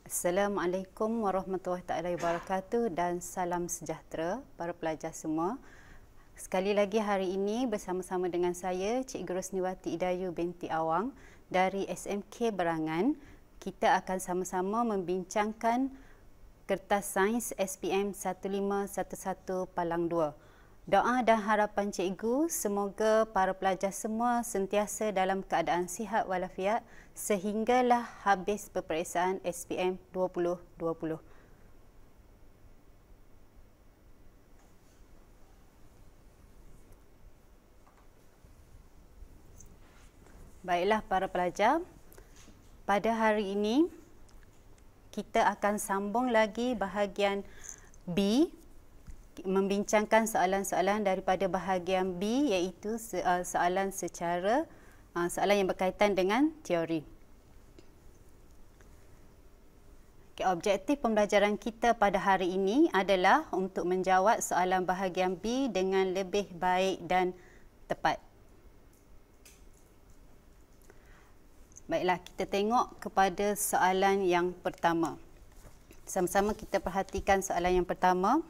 Assalamualaikum warahmatullahi wabarakatuh dan salam sejahtera para pelajar semua. Sekali lagi hari ini bersama-sama dengan saya Cikgu Rosniwati Idayu binti Awang dari SMK Berangan. Kita akan sama-sama membincangkan kertas sains SPM 1511 Palang 2. Doa dan harapan cikgu semoga para pelajar semua sentiasa dalam keadaan sihat walafiat sehinggalah habis peperiksaan SPM 2020. Baiklah para pelajar, pada hari ini kita akan sambung lagi bahagian B, membincangkan soalan-soalan daripada bahagian B iaitu soalan yang berkaitan dengan teori. Objektif pembelajaran kita pada hari ini adalah untuk menjawab soalan bahagian B dengan lebih baik dan tepat. Baiklah, kita tengok kepada soalan yang pertama. Sama-sama kita perhatikan soalan yang pertama.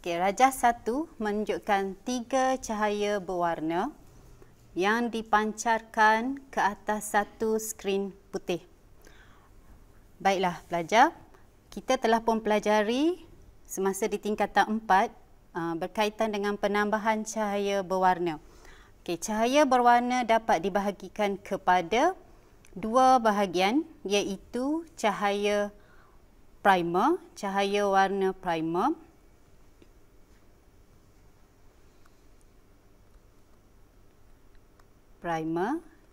Rajah 1 menunjukkan 3 cahaya berwarna yang dipancarkan ke atas satu skrin putih. Baiklah pelajar, kita telah pun pelajari semasa di tingkatan 4 berkaitan dengan penambahan cahaya berwarna. Cahaya berwarna dapat dibahagikan kepada dua bahagian iaitu cahaya primer, cahaya warna primer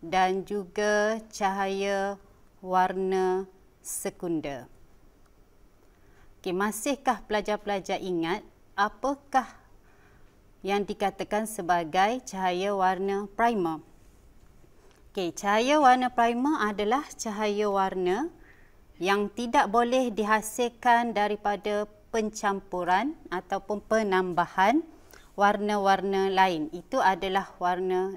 dan juga cahaya warna sekunder. Masihkah pelajar-pelajar ingat apakah yang dikatakan sebagai cahaya warna primer? Cahaya warna primer adalah cahaya warna yang tidak boleh dihasilkan daripada pencampuran ataupun penambahan warna-warna lain. Itu adalah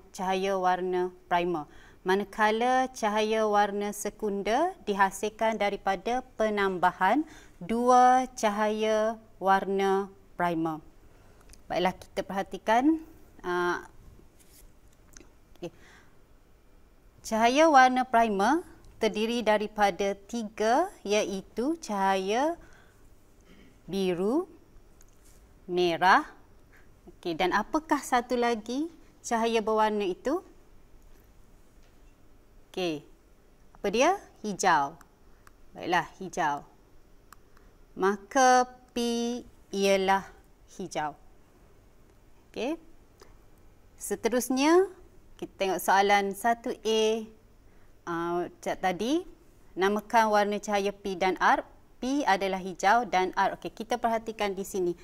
cahaya warna primer. Manakala cahaya warna sekunder dihasilkan daripada penambahan dua cahaya warna primer. Baiklah, kita perhatikan. Cahaya warna primer terdiri daripada 3 iaitu cahaya biru, merah. Dan apakah satu lagi cahaya berwarna itu? Apa dia? Hijau. Baiklah, hijau. Maka P ialah hijau. Seterusnya, kita tengok soalan 1A tadi. Namakan warna cahaya P dan R. P adalah hijau dan R. Kita perhatikan di sini.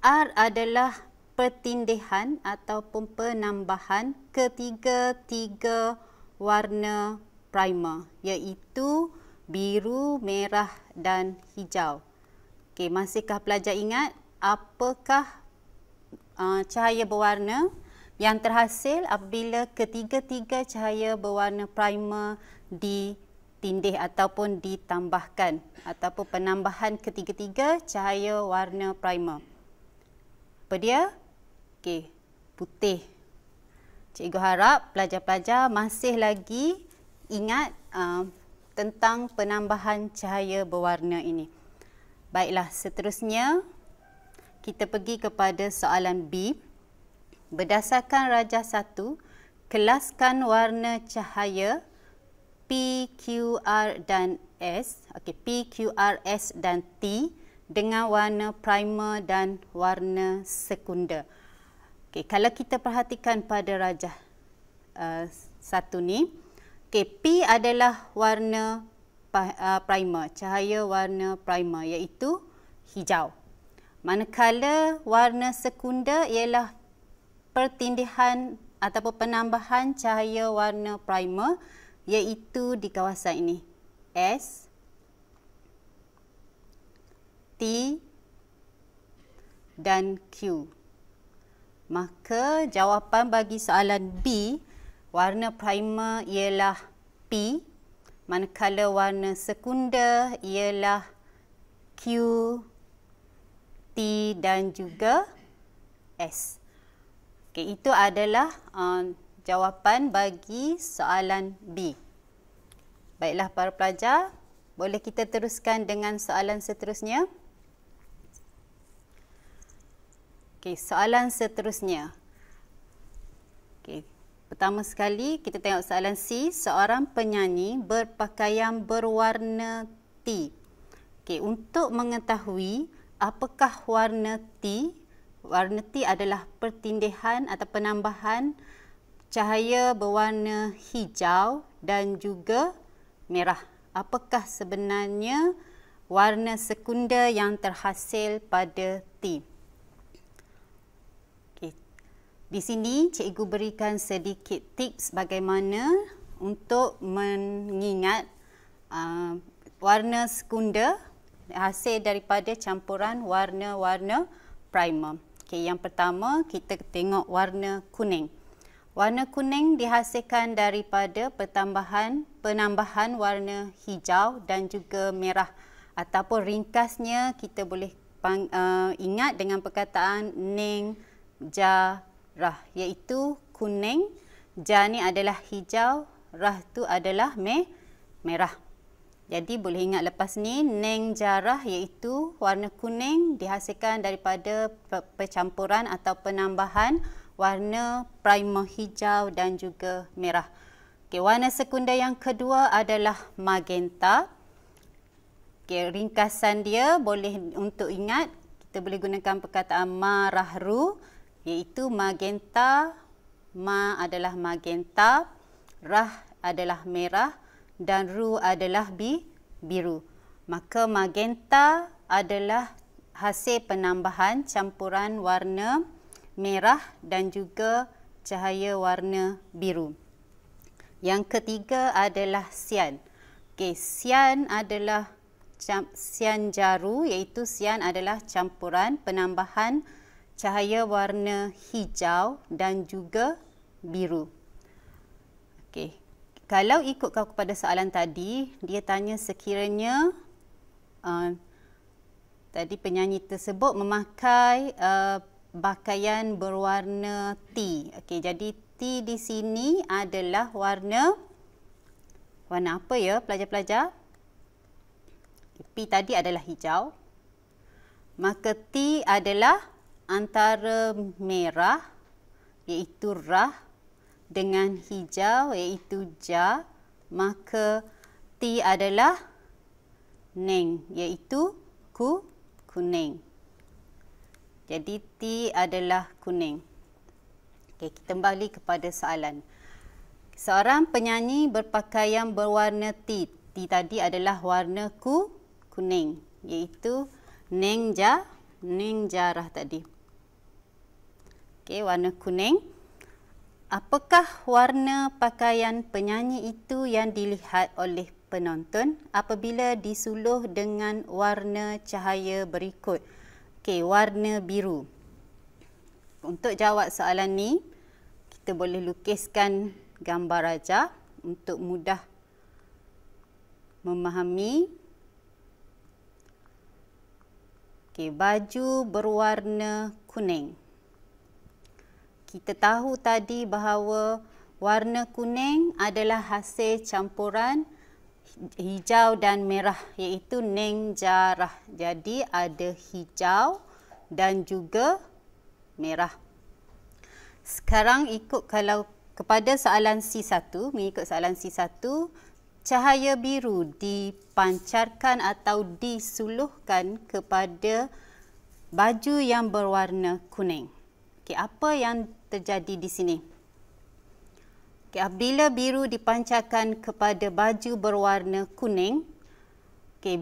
R adalah pertindihan ataupun penambahan ketiga-tiga warna primer iaitu biru, merah dan hijau. Masihkah pelajar ingat apakah cahaya berwarna yang terhasil apabila ketiga-tiga cahaya berwarna primer ditindih ataupun ditambahkan ataupun penambahan ketiga-tiga cahaya warna primer? Apa dia? Putih. Cikgu harap pelajar-pelajar masih lagi ingat tentang penambahan cahaya berwarna ini. Baiklah, seterusnya kita pergi kepada soalan B. Berdasarkan rajah 1, kelaskan warna cahaya P, Q, R dan S. P, Q, R, S dan T dengan warna primer dan warna sekunder. Kalau kita perhatikan pada rajah 1 ni, P adalah warna primer, cahaya warna primer iaitu hijau. Manakala warna sekunder ialah pertindihan ataupun penambahan cahaya warna primer iaitu di kawasan ini. S, T dan Q. Maka jawapan bagi soalan B, warna primer ialah P manakala warna sekunder ialah Q, T dan juga S. Okey, itu adalah jawapan bagi soalan B. Baiklah para pelajar, boleh kita teruskan dengan soalan seterusnya? Okey, soalan seterusnya. Okey, pertama sekali kita tengok soalan C. Seorang penyanyi berpakaian berwarna T. Okey, untuk mengetahui apakah warna T, warna T adalah pertindihan atau penambahan cahaya berwarna hijau dan juga merah. Apakah sebenarnya warna sekunder yang terhasil pada T? Okay. Di sini cikgu berikan sedikit tips bagaimana untuk mengingat warna sekunder hasil daripada campuran warna-warna primer. Okay, yang pertama kita tengok warna kuning. Warna kuning dihasilkan daripada penambahan warna hijau dan juga merah, ataupun ringkasnya kita boleh ingat dengan perkataan ning jarah, iaitu kuning, jar ni adalah hijau, rah tu adalah merah. Jadi boleh ingat lepas ni ning jarah iaitu warna kuning dihasilkan daripada percampuran atau penambahan warna primer hijau dan juga merah. Okay, warna sekunder yang kedua adalah magenta. Okay, ringkasan dia boleh untuk ingat, kita boleh gunakan perkataan marahru, iaitu magenta, ma adalah magenta, rah adalah merah dan ru adalah biru. Maka magenta adalah hasil penambahan campuran warna merah dan juga cahaya warna biru. Yang ketiga adalah sian. Okey, sian adalah sian jaru, iaitu sian adalah campuran penambahan cahaya warna hijau dan juga biru. Okey, kalau ikut kepada soalan tadi, dia tanya sekiranya tadi penyanyi tersebut memakai pakaian berwarna T. Okey, jadi T di sini adalah warna apa ya pelajar-pelajar? P tadi adalah hijau. Maka T adalah antara merah iaitu rah dengan hijau iaitu ja. Maka T adalah ning iaitu kuning. Jadi T adalah kuning. Okey, kita kembali kepada soalan. Seorang penyanyi berpakaian berwarna T. T tadi adalah warna kuning, iaitu ning jarah tadi. Okey, warna kuning. Apakah warna pakaian penyanyi itu yang dilihat oleh penonton apabila disuluh dengan warna cahaya berikut? Okey, warna biru. Untuk jawab soalan ni, kita boleh lukiskan gambar rajah untuk mudah memahami. Okey, baju berwarna kuning. Kita tahu tadi bahawa warna kuning adalah hasil campuran hijau dan merah iaitu ning jarah. Jadi ada hijau dan juga merah. Sekarang kalau kepada soalan C1, mengikut soalan C1, cahaya biru dipancarkan atau disuluhkan kepada baju yang berwarna kuning. Okey, apa yang terjadi di sini? Okay, apabila biru dipancarkan kepada baju berwarna kuning, okay,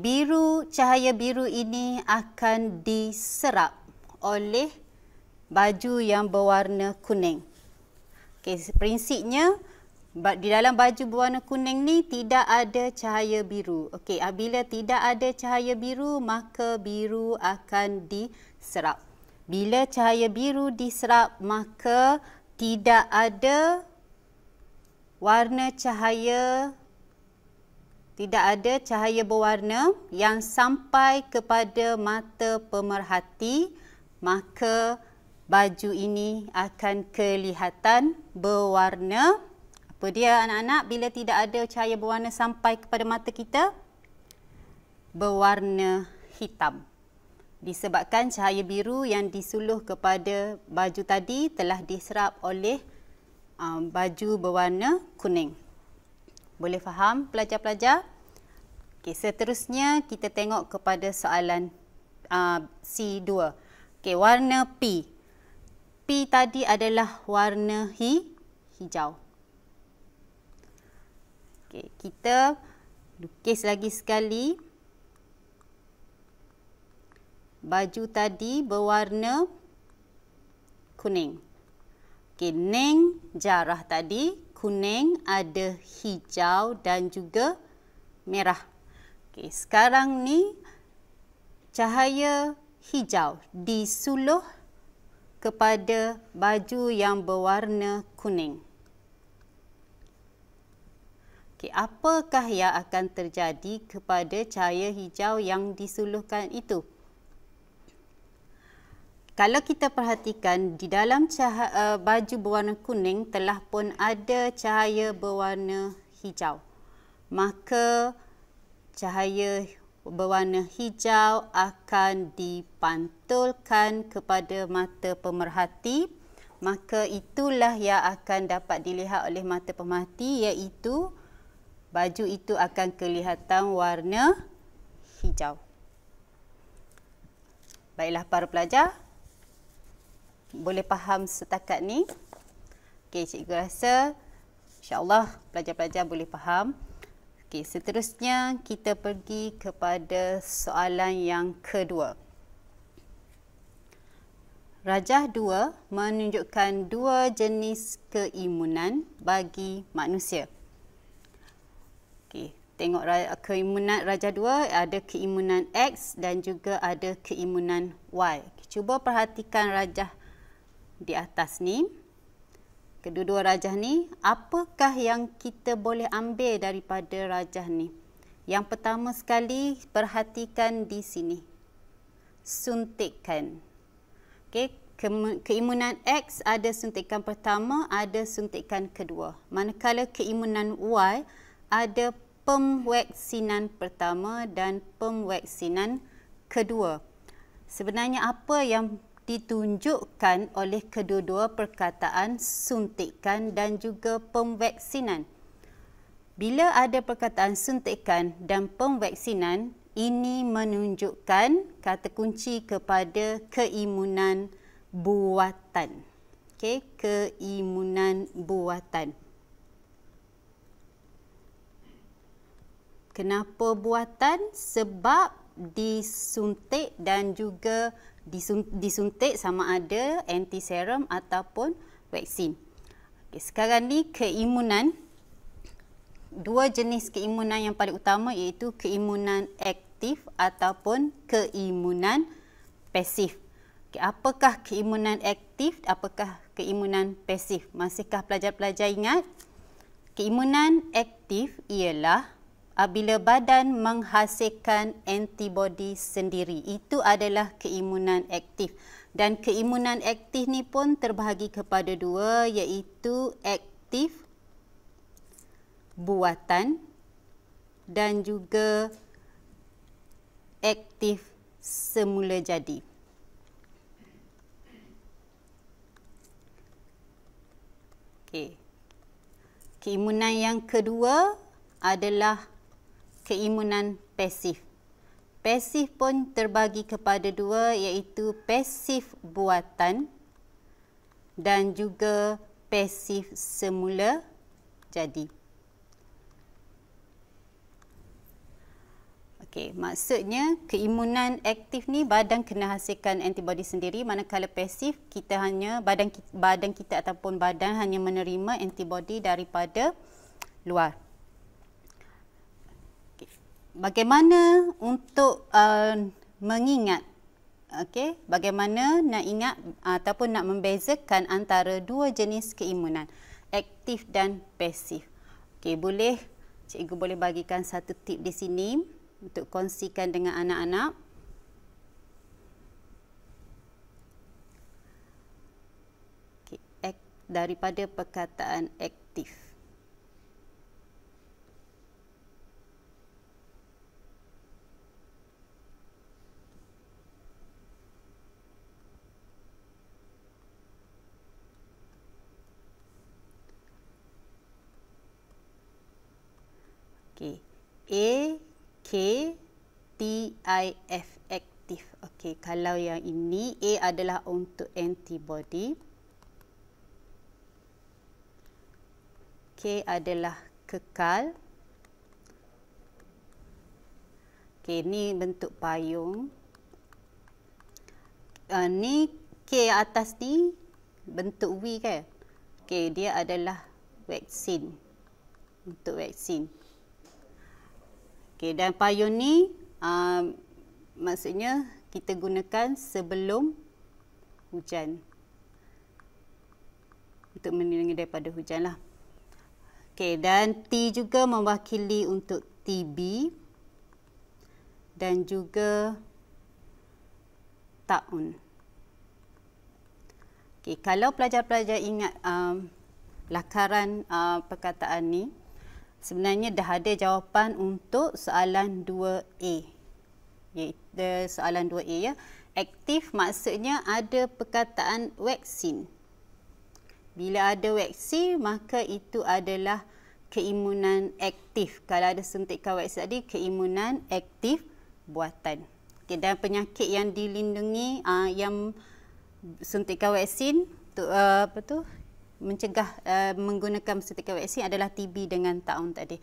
cahaya biru ini akan diserap oleh baju yang berwarna kuning. Okay, prinsipnya di dalam baju berwarna kuning ni tidak ada cahaya biru. Okay, apabila tidak ada cahaya biru, maka biru akan diserap. Bila cahaya biru diserap, maka tidak ada warna cahaya tidak ada cahaya berwarna yang sampai kepada mata pemerhati, maka baju ini akan kelihatan berwarna. Apa dia anak-anak bila tidak ada cahaya berwarna sampai kepada mata kita? Berwarna hitam. Disebabkan cahaya biru yang disuluh kepada baju tadi telah diserap oleh baju berwarna kuning. Boleh faham pelajar-pelajar? Okey, seterusnya kita tengok kepada soalan C2. Okey, warna P. P tadi adalah warna hijau. Okey, kita lukis lagi sekali. Baju tadi berwarna kuning. Okey, Neng jarah tadi kuning, ada hijau dan juga merah. Okey, sekarang ni cahaya hijau disuluh kepada baju yang berwarna kuning. Okey, apakah yang akan terjadi kepada cahaya hijau yang disuluhkan itu? Kalau kita perhatikan di dalam baju berwarna kuning telah pun ada cahaya berwarna hijau. Maka cahaya berwarna hijau akan dipantulkan kepada mata pemerhati. Maka itulah yang akan dapat dilihat oleh mata pemerhati, iaitu baju itu akan kelihatan warna hijau. Baiklah para pelajar, boleh faham setakat ni? Okey, cikgu rasa insya-Allah pelajar-pelajar boleh faham. Okey, seterusnya kita pergi kepada soalan yang kedua. Rajah 2 menunjukkan dua jenis keimunan bagi manusia. Okey, tengok keimunan rajah 2, ada keimunan X dan juga ada keimunan Y. Cuba perhatikan rajah di atas ni. Kedua-dua rajah ni, apakah yang kita boleh ambil daripada rajah ni? Yang pertama sekali, perhatikan di sini. Suntikan. Okey, keimunan X ada suntikan pertama, ada suntikan kedua. Manakala keimunan Y ada pemvaksinan pertama dan pemvaksinan kedua. Sebenarnya apa yang ditunjukkan oleh kedua-dua perkataan suntikan dan juga pemvaksinan? Bila ada perkataan suntikan dan pemvaksinan, ini menunjukkan kata kunci kepada keimunan buatan. Okey, keimunan buatan. Kenapa buatan? Sebab disuntik dan juga disuntik sama ada antiserum ataupun vaksin. Okay, sekarang ni keimunan, dua jenis keimunan yang paling utama iaitu keimunan aktif ataupun keimunan pasif. Okay, apakah keimunan aktif, apakah keimunan pasif? Masihkah pelajar-pelajar ingat? Keimunan aktif ialah apabila badan menghasilkan antibodi sendiri. Itu adalah keimunan aktif. Dan keimunan aktif ni pun terbahagi kepada dua, iaitu aktif buatan dan juga aktif semula jadi. Okey. Keimunan yang kedua adalah keimunan pasif. Pasif pun terbagi kepada dua, iaitu pasif buatan dan juga pasif semula jadi. Okey, maksudnya keimunan aktif ni badan kena hasilkan antibodi sendiri, manakala pasif kita hanya badan kita ataupun badan hanya menerima antibodi daripada luar. Bagaimana untuk mengingat, okey, bagaimana nak ingat ataupun nak membezakan antara dua jenis keimunan, aktif dan pasif. Okey, boleh cikgu boleh bagikan satu tip di sini untuk kongsikan dengan anak-anak. Daripada perkataan aktif. Okey. A-K-T-I-F, aktif. Okey, kalau yang ini A adalah untuk antibody. K adalah kekal. Okey, ni bentuk payung. Ni K atas ni bentuk V kan? Okey, dia adalah vaksin. Untuk vaksin. Okey, dan payung ni maksudnya kita gunakan sebelum hujan. Untuk melindungi daripada hujan lah. Okey, dan T juga mewakili untuk TB dan juga taun. Okey, kalau pelajar-pelajar ingat lakaran perkataan ni, sebenarnya dah ada jawapan untuk soalan 2A. Iaitu soalan 2A ya. Aktif maksudnya ada perkataan vaksin. Bila ada vaksin, maka itu adalah keimunan aktif. Kalau ada suntikan vaksin tadi, keimunan aktif buatan. Okay, dan penyakit yang dilindungi, yang suntikan vaksin, mencegah menggunakan suntikan vaksin adalah TB dengan taun tadi.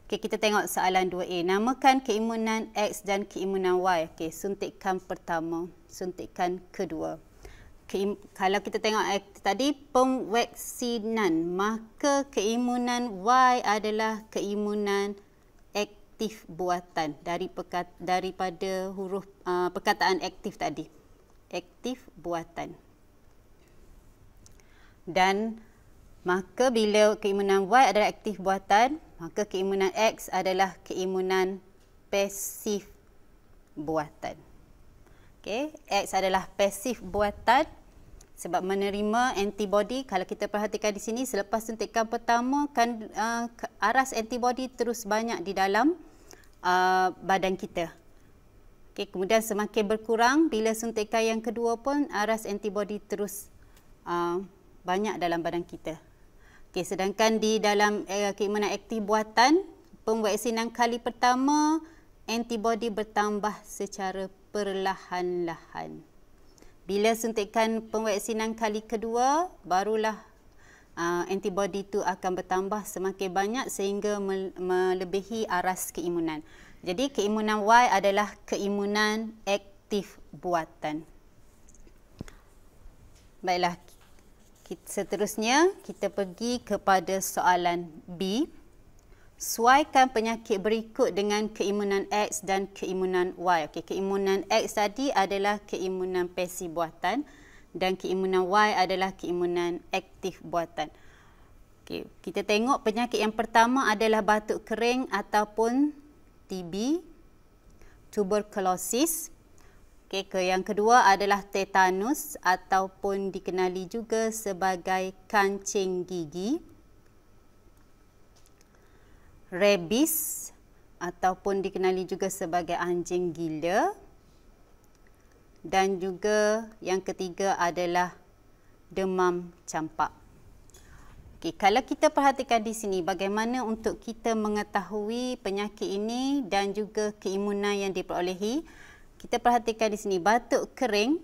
Okay, kita tengok soalan 2A. Namakan keimunan X dan keimunan Y. Okay, suntikan pertama, suntikan kedua. Kalau kita tengok tadi pemvaksinan, maka keimunan Y adalah keimunan aktif buatan daripada huruf perkataan aktif tadi. Aktif buatan. Dan maka bila keimunan Y adalah aktif buatan, maka keimunan X adalah keimunan pasif buatan. Okey, X adalah pasif buatan sebab menerima antibody. Kalau kita perhatikan di sini, selepas suntikan pertama kan aras antibody terus banyak di dalam badan kita. Okey, kemudian semakin berkurang bila suntikan yang kedua pun aras antibody terus banyak dalam badan kita. Okey, sedangkan di dalam keimunan aktif buatan, pemvaksinan kali pertama antibody bertambah secara perlahan-lahan. Bila suntikan pemvaksinan kali kedua, barulah antibody itu akan bertambah semakin banyak sehingga melebihi aras keimunan. Jadi keimunan Y adalah keimunan aktif buatan. Baiklah, seterusnya kita pergi kepada soalan B. Sesuaikan penyakit berikut dengan keimunan X dan keimunan Y. Okey, keimunan X tadi adalah keimunan pasif buatan dan keimunan Y adalah keimunan aktif buatan. Okey, kita tengok penyakit yang pertama adalah batuk kering ataupun TB, tuberkulosis. Okey, yang kedua adalah tetanus ataupun dikenali juga sebagai kancing gigi. Rabies ataupun dikenali juga sebagai anjing gila. Dan juga yang ketiga adalah demam campak. Okey, kalau kita perhatikan di sini bagaimana untuk kita mengetahui penyakit ini dan juga keimunan yang diperolehi. Kita perhatikan di sini batuk kering.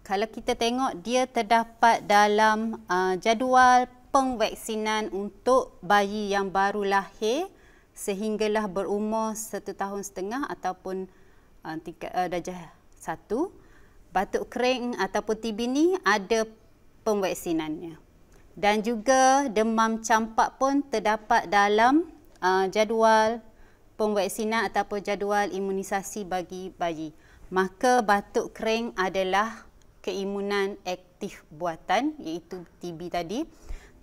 Kalau kita tengok dia terdapat dalam jadual pemvaksinan untuk bayi yang baru lahir sehinggalah berumur 1 tahun setengah ataupun darjah 1. Batuk kering ataupun TB ni ada pemvaksinannya. Dan juga demam campak pun terdapat dalam jadual pemvaksinan ataupun jadual imunisasi bagi bayi. Maka batuk kering adalah keimunan aktif buatan iaitu TB tadi.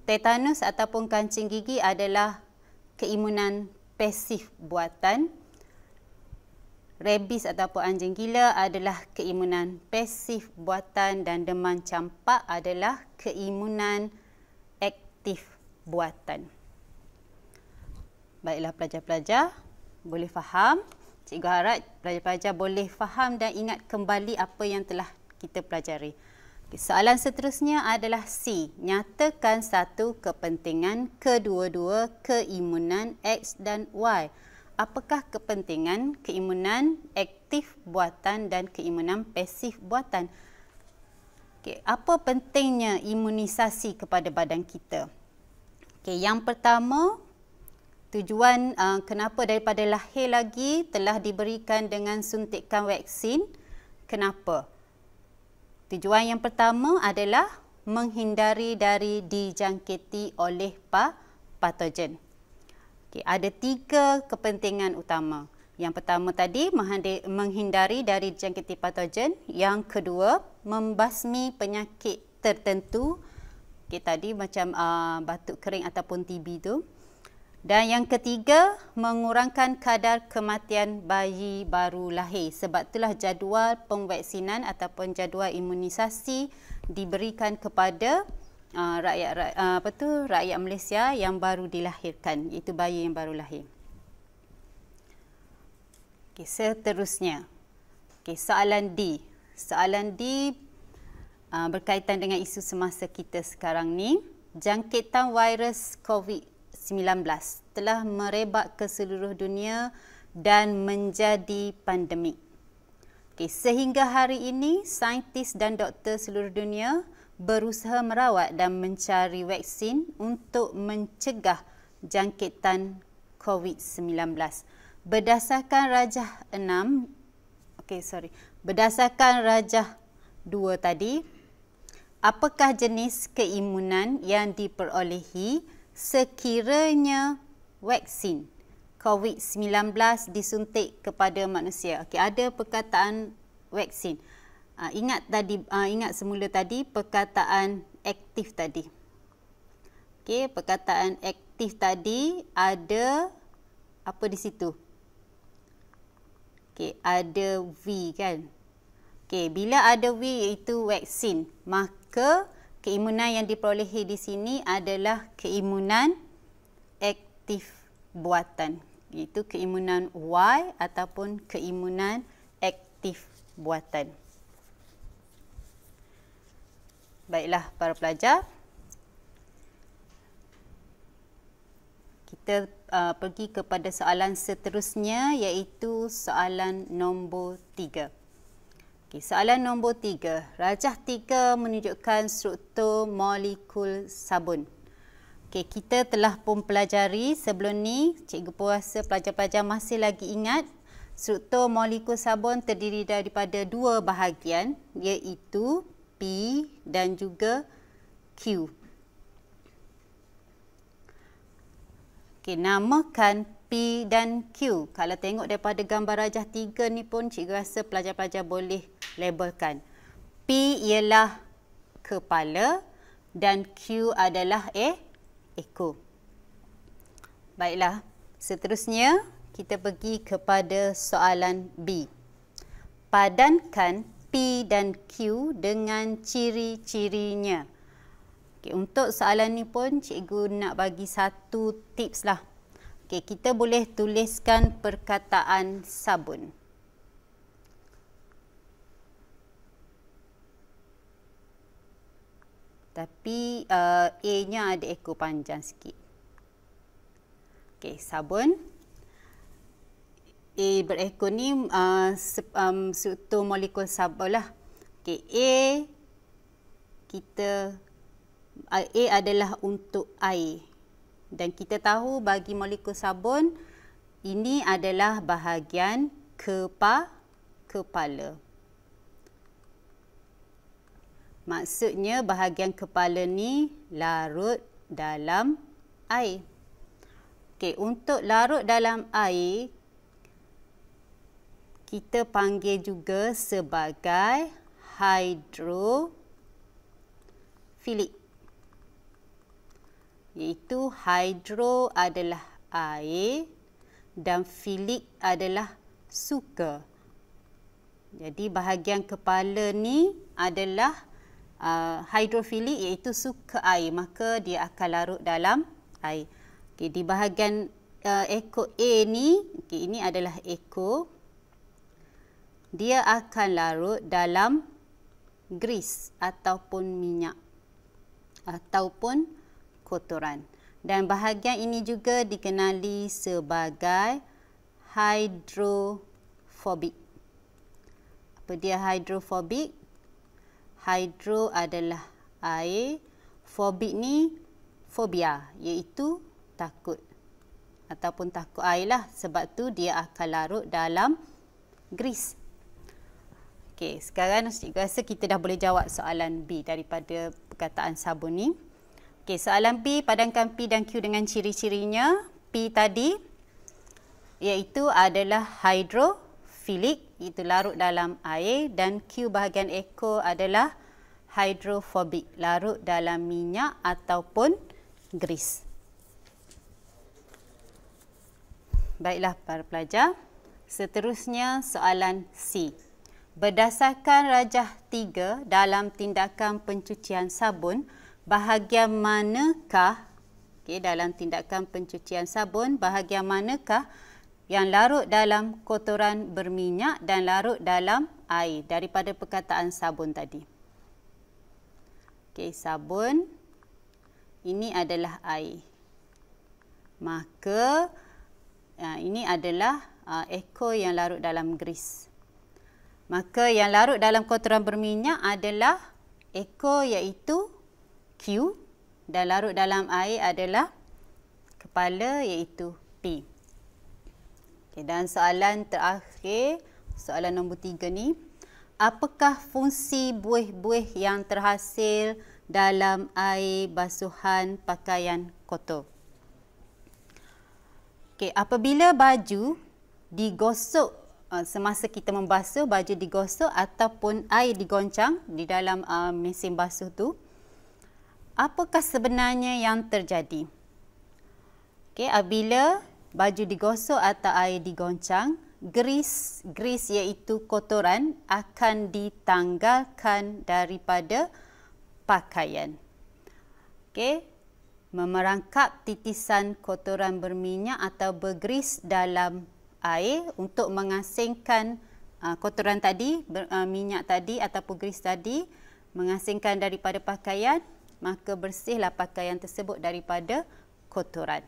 Tetanus ataupun kancing gigi adalah keimunan pasif buatan. Rabies ataupun anjing gila adalah keimunan pasif buatan dan demam campak adalah keimunan aktif buatan. Baiklah pelajar-pelajar, boleh faham? Cikgu harap pelajar-pelajar boleh faham dan ingat kembali apa yang telah kita pelajari. Soalan seterusnya adalah C. Nyatakan satu kepentingan kedua-dua keimunan X dan Y. Apakah kepentingan keimunan aktif buatan dan keimunan pasif buatan? Apa pentingnya imunisasi kepada badan kita? Yang pertama, tujuan kenapa daripada lahir lagi telah diberikan dengan suntikan vaksin. Kenapa? Tujuan yang pertama adalah menghindari dari dijangkiti oleh patogen. Ada 3 kepentingan utama. Yang pertama tadi, menghindari dari dijangkiti patogen. Yang kedua, membasmi penyakit tertentu. Tadi macam batuk kering ataupun TB tu. Dan yang ketiga, mengurangkan kadar kematian bayi baru lahir. Sebab itulah jadual pemvaksinan ataupun jadual imunisasi diberikan kepada rakyat Malaysia yang baru dilahirkan, iaitu bayi yang baru lahir. Seterusnya, soalan D. Soalan D berkaitan dengan isu semasa kita sekarang ni. Jangkitan virus COVID-19 telah merebak ke seluruh dunia dan menjadi pandemik. Sehingga hari ini, saintis dan doktor seluruh dunia berusaha merawat dan mencari vaksin untuk mencegah jangkitan COVID-19. Berdasarkan Rajah 2 tadi, apakah jenis keimunan yang diperolehi sekiranya vaksin COVID-19 disuntik kepada manusia? Ada perkataan vaksin. Ingat semula tadi perkataan aktif tadi. Perkataan aktif tadi ada apa di situ? Ada V kan? Bila ada V iaitu vaksin, maka keimunan yang diperolehi di sini adalah keimunan aktif buatan. Iaitu keimunan Y ataupun keimunan aktif buatan. Baiklah para pelajar, kita pergi kepada soalan seterusnya, iaitu soalan nombor 3. Soalan nombor 3. Rajah 3 menunjukkan struktur molekul sabun. Kita telah pun pelajari sebelum ni. Cikgu pun rasa pelajar-pelajar masih lagi ingat struktur molekul sabun terdiri daripada 2 bahagian, iaitu P dan juga Q. Namakan P dan Q. Kalau tengok daripada gambar rajah 3 ni pun, cikgu rasa pelajar-pelajar boleh labelkan. P ialah kepala dan Q adalah ekor. Baiklah, seterusnya kita pergi kepada soalan B. Padankan P dan Q dengan ciri-cirinya. Untuk soalan ni pun cikgu nak bagi satu tips lah. Kita boleh tuliskan perkataan sabun. Tapi A-nya ada ekor panjang sikit. Sabun. A berekor ni struktur molekul sabun lah. A adalah untuk air. Dan kita tahu bagi molekul sabun, ini adalah bahagian kepala. Maksudnya bahagian kepala ni larut dalam air. Untuk larut dalam air, kita panggil juga sebagai hidrofilik. Iaitu hidro adalah air, dan filik adalah suka. Jadi bahagian kepala ni adalah hidrofilik, iaitu suka air, maka dia akan larut dalam air. Okey, di bahagian ekor A ni, ini adalah ekor. Dia akan larut dalam grease ataupun minyak ataupun kotoran. Dan bahagian ini juga dikenali sebagai hydrophobic. Apa dia hydrophobic? Hydro adalah air, phobia ni fobia, iaitu takut ataupun takut air lah. Sebab tu dia akan larut dalam grease. Okey, sekarang saya rasa kita dah boleh jawab soalan B daripada perkataan sabun ni. Okey, soalan B, padankan P dan Q dengan ciri-cirinya. P tadi iaitu adalah hydrofilik, iaitu larut dalam air, dan Q bahagian ekor adalah hydrophobic, larut dalam minyak ataupun grease. Baiklah para pelajar, seterusnya soalan C. Berdasarkan rajah 3 dalam tindakan pencucian sabun, bahagian manakah, dalam tindakan pencucian sabun, bahagian manakah yang larut dalam kotoran berminyak dan larut dalam air daripada perkataan sabun tadi? Sabun, ini adalah air. Maka ini adalah ekor yang larut dalam grease. Maka yang larut dalam kotoran berminyak adalah ekor, iaitu Q, dan larut dalam air adalah kepala, iaitu P. Dan soalan terakhir, soalan nombor 3 ni. Apakah fungsi buih-buih yang terhasil dalam air basuhan pakaian kotor? Apabila baju digosok, semasa kita membasuh, baju digosok ataupun air digoncang di dalam mesin basuh tu, apakah sebenarnya yang terjadi? Apabila baju digosok atau air digoncang, grease iaitu kotoran akan ditanggalkan daripada pakaian. Memerangkap titisan kotoran berminyak atau bergrease dalam air untuk mengasingkan kotoran tadi, minyak tadi ataupun grease tadi, mengasingkan daripada pakaian, maka bersihlah pakaian tersebut daripada kotoran.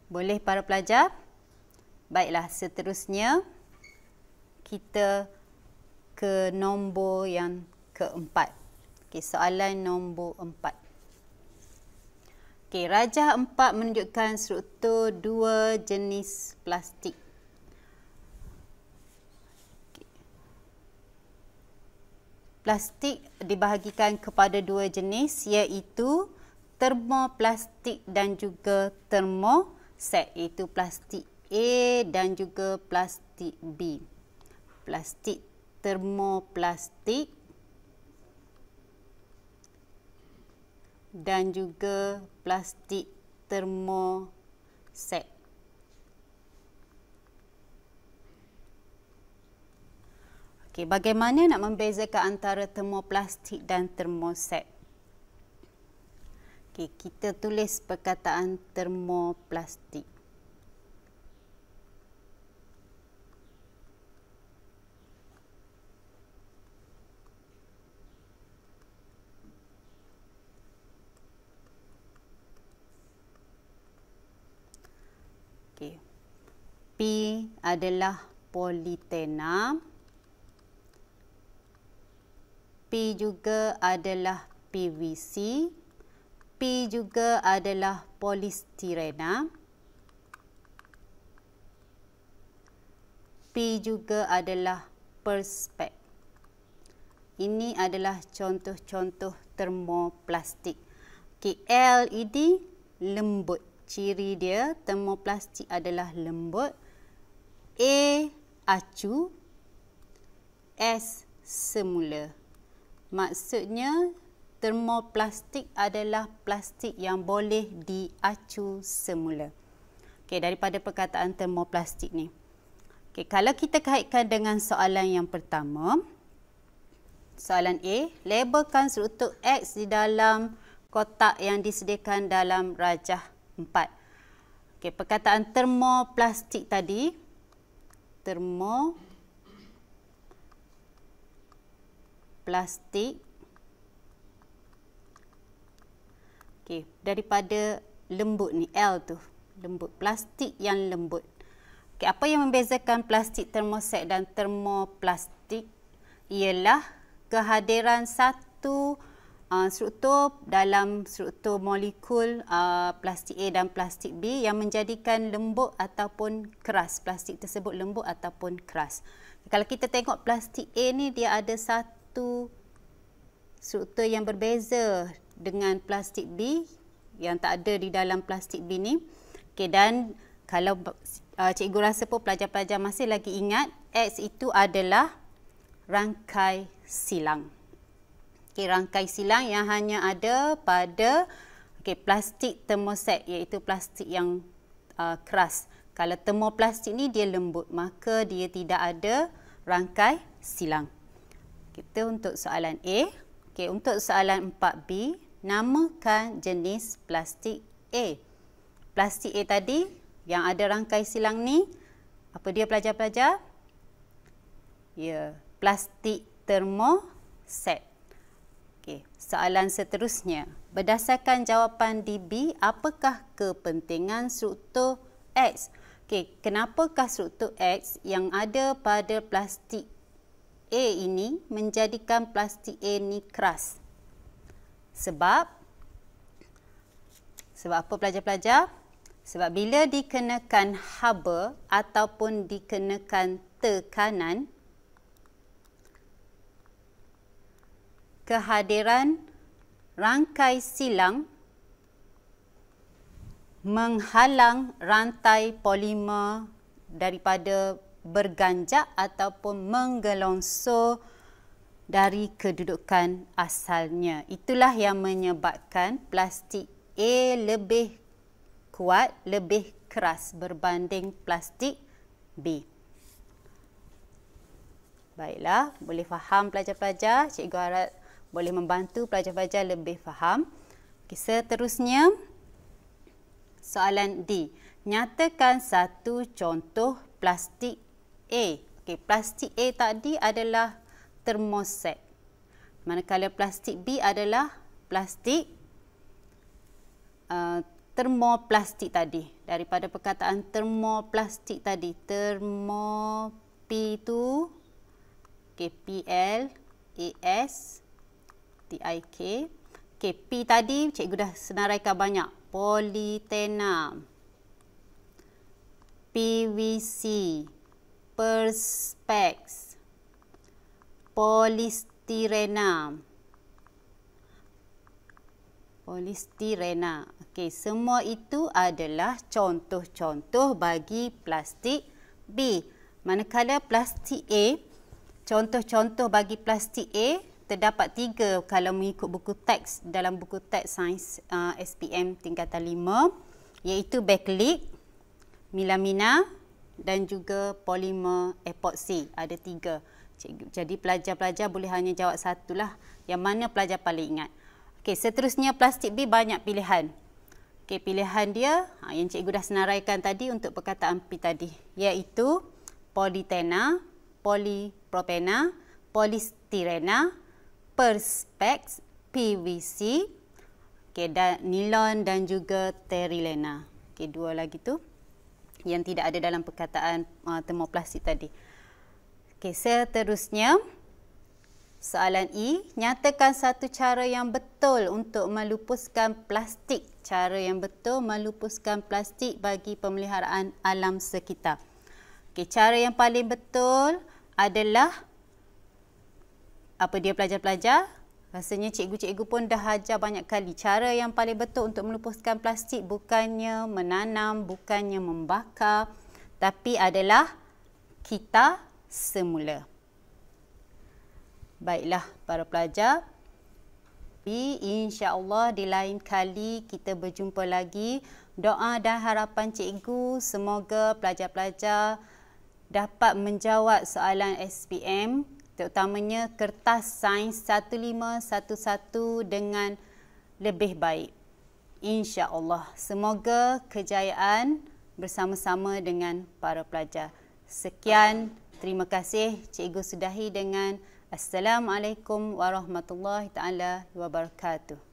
Boleh para pelajar? Baiklah, seterusnya kita ke nombor yang keempat. Soalan nombor 4. Rajah 4 menunjukkan struktur dua jenis plastik. Plastik dibahagikan kepada dua jenis, iaitu termoplastik dan juga termoset, iaitu plastik A dan juga plastik B. Plastik termoplastik dan juga plastik termoset. Bagaimana nak membezakan antara termoplastik dan termoset? Kita tulis perkataan termoplastik. P adalah politena. P juga adalah PVC. P juga adalah polistirena. P juga adalah perspex. Ini adalah contoh-contoh termoplastik. LED lembut. Ciri dia termoplastik adalah lembut. A acu, S semula. Maksudnya termoplastik adalah plastik yang boleh diacu semula. daripada perkataan termoplastik ni. Kalau kita kaitkan dengan soalan yang pertama, soalan A, labelkan struktur X di dalam kotak yang disediakan dalam rajah 4. Perkataan termoplastik tadi, termoplastik, daripada lembut ni, L tu, lembut, plastik yang lembut. Apa yang membezakan plastik termoset dan termoplastik ialah kehadiran satu struktur dalam struktur molekul plastik A dan plastik B yang menjadikan lembut ataupun keras. Plastik tersebut lembut ataupun keras. Kalau kita tengok plastik A ni, dia ada satu struktur yang berbeza dengan plastik B yang tak ada di dalam plastik B ni. Dan kalau cikgu rasa pun pelajar-pelajar masih lagi ingat, X itu adalah rangkai silang. Rangkai silang yang hanya ada pada plastik termoset, iaitu plastik yang keras. Kalau termoplastik ni dia lembut, maka dia tidak ada rangkai silang. Kita untuk soalan A. Untuk soalan 4B, namakan jenis plastik A. Plastik A tadi yang ada rangkai silang ni, apa dia pelajar-pelajar? Ya, plastik termoset. Soalan seterusnya. Berdasarkan jawapan di B, apakah kepentingan struktur X? Kenapakah struktur X yang ada pada plastik A ini menjadikan plastik A ni keras? Sebab apa pelajar-pelajar? Sebab bila dikenakan haba ataupun dikenakan tekanan, kehadiran rangkai silang menghalang rantai polimer daripada berganjak ataupun menggelongsor dari kedudukan asalnya. Itulah yang menyebabkan plastik A lebih kuat, lebih keras berbanding plastik B. Baiklah, boleh faham pelajar-pelajar? Cikgu harap boleh membantu pelajar-pelajar lebih faham. Seterusnya, soalan D. Nyatakan satu contoh plastik A. Plastik A tadi adalah termoset. Manakala plastik B adalah plastik termoplastik tadi. Daripada perkataan termoplastik tadi, P itu P-L-A-S-T-I-K. P tadi cikgu dah senaraikan banyak. Polyethylene, PVC, Perspex, Polystyrene. Semua itu adalah contoh-contoh bagi plastik B. Manakala plastik A, contoh-contoh bagi plastik A terdapat 3 kalau mengikut buku teks dalam buku teks sains SPM tingkatan 5, iaitu bakelite, melamina dan juga polimer epoxy. Ada 3. Jadi pelajar-pelajar boleh hanya jawab satulah, yang mana pelajar paling ingat. Seterusnya plastik B banyak pilihan. Pilihan dia yang cikgu dah senaraikan tadi untuk perkataan P tadi, iaitu polyethylene, polypropena, polystyrene, perspex, PVC, dan nilon dan juga terylene. 2 lagi tu yang tidak ada dalam perkataan termoplastik tadi. Seterusnya soalan E, nyatakan satu cara yang betul untuk melupuskan plastik. Cara yang betul melupuskan plastik bagi pemeliharaan alam sekitar. Cara yang paling betul adalah, apa dia pelajar-pelajar? Rasanya cikgu-cikgu pun dah ajar banyak kali. Cara yang paling betul untuk melupuskan plastik bukannya menanam, bukannya membakar, tapi adalah kita semula. Baiklah para pelajar, insya-Allah di lain kali kita berjumpa lagi Doa dan harapan cikgu semoga pelajar-pelajar dapat menjawab soalan SPM, terutamanya kertas sains 1511 dengan lebih baik. InsyaAllah. Semoga kejayaan bersama-sama dengan para pelajar. Sekian, terima kasih. Cikgu sudahi dengan Assalamualaikum warahmatullahi taala wabarakatuh.